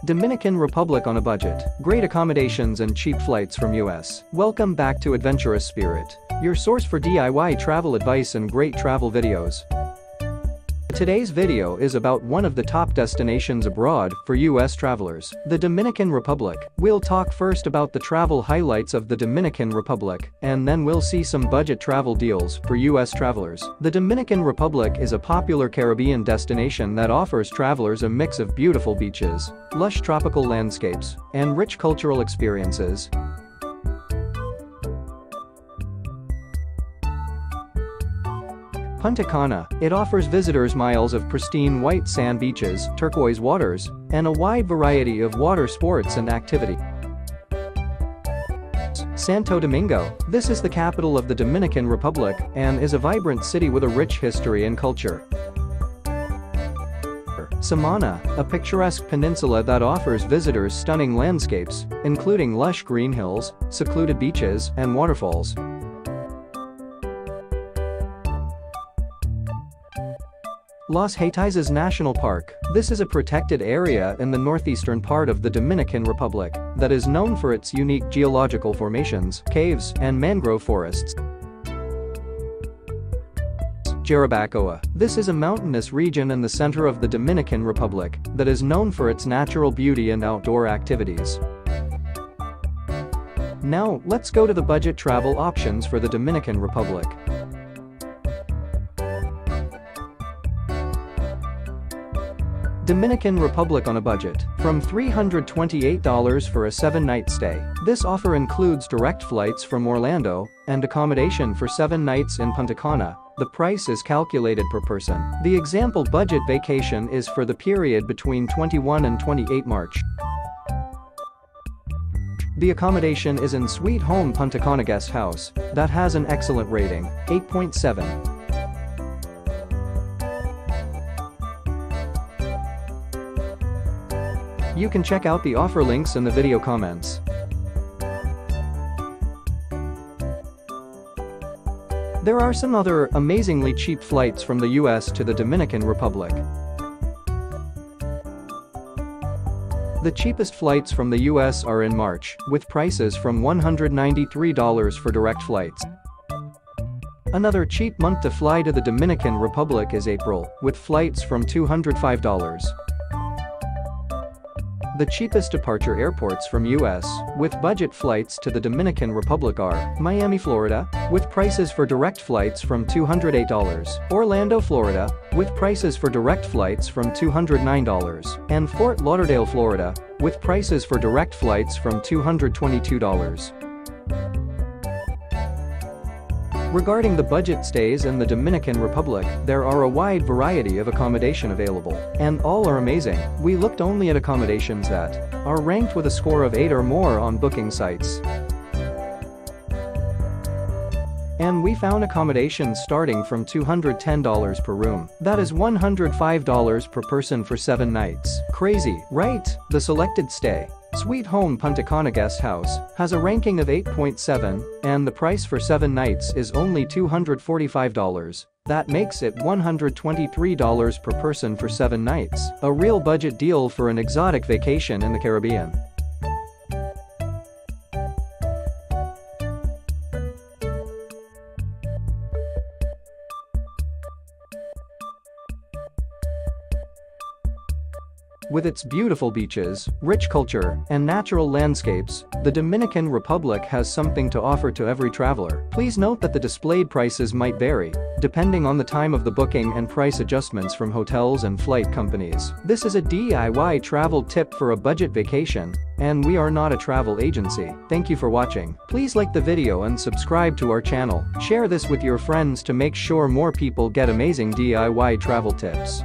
Dominican Republic on a budget, great accommodations and cheap flights from US. Welcome back to Adventurous Spirit, your source for DIY travel advice and great travel videos. Today's video is about one of the top destinations abroad for US travelers, the Dominican Republic. We'll talk first about the travel highlights of the Dominican Republic, and then we'll see some budget travel deals for US travelers. The Dominican Republic is a popular Caribbean destination that offers travelers a mix of beautiful beaches, lush tropical landscapes, and rich cultural experiences. Punta Cana, it offers visitors miles of pristine white sand beaches, turquoise waters, and a wide variety of water sports and activity. Santo Domingo, this is the capital of the Dominican Republic and is a vibrant city with a rich history and culture. Samana, a picturesque peninsula that offers visitors stunning landscapes, including lush green hills, secluded beaches, and waterfalls. Los Haitises National Park, this is a protected area in the northeastern part of the Dominican Republic that is known for its unique geological formations, caves, and mangrove forests. Jarabacoa, this is a mountainous region in the center of the Dominican Republic that is known for its natural beauty and outdoor activities. Now, let's go to the budget travel options for the Dominican Republic. Dominican Republic on a budget, from $328 for a 7-night stay. This offer includes direct flights from Orlando and accommodation for 7 nights in Punta Cana. The price is calculated per person. The example budget vacation is for the period between 21 and 28 March. The accommodation is in Sweet Home Punta Cana Guest House that has an excellent rating, 8.7. You can check out the offer links in the video comments. There are some other amazingly cheap flights from the US to the Dominican Republic. The cheapest flights from the US are in March, with prices from $193 for direct flights. Another cheap month to fly to the Dominican Republic is April, with flights from $205. The cheapest departure airports from US with budget flights to the Dominican Republic are Miami, Florida, with prices for direct flights from $208, Orlando, Florida, with prices for direct flights from $209, and Fort Lauderdale, Florida, with prices for direct flights from $222. Regarding the budget stays in the Dominican Republic, there are a wide variety of accommodation available, and all are amazing. We looked only at accommodations that are ranked with a score of 8 or more on booking sites. And we found accommodations starting from $210 per room. That is $105 per person for 7 nights. Crazy, right? The selected stay, Sweet Home Punta Cana Guest House, has a ranking of 8.7, and the price for 7 nights is only $245. That makes it $123 per person for 7 nights. A real budget deal for an exotic vacation in the Caribbean. With its beautiful beaches, rich culture, and natural landscapes, the Dominican Republic has something to offer to every traveler. Please note that the displayed prices might vary, depending on the time of the booking and price adjustments from hotels and flight companies. This is a DIY travel tip for a budget vacation, and we are not a travel agency. Thank you for watching. Please like the video and subscribe to our channel. Share this with your friends to make sure more people get amazing DIY travel tips.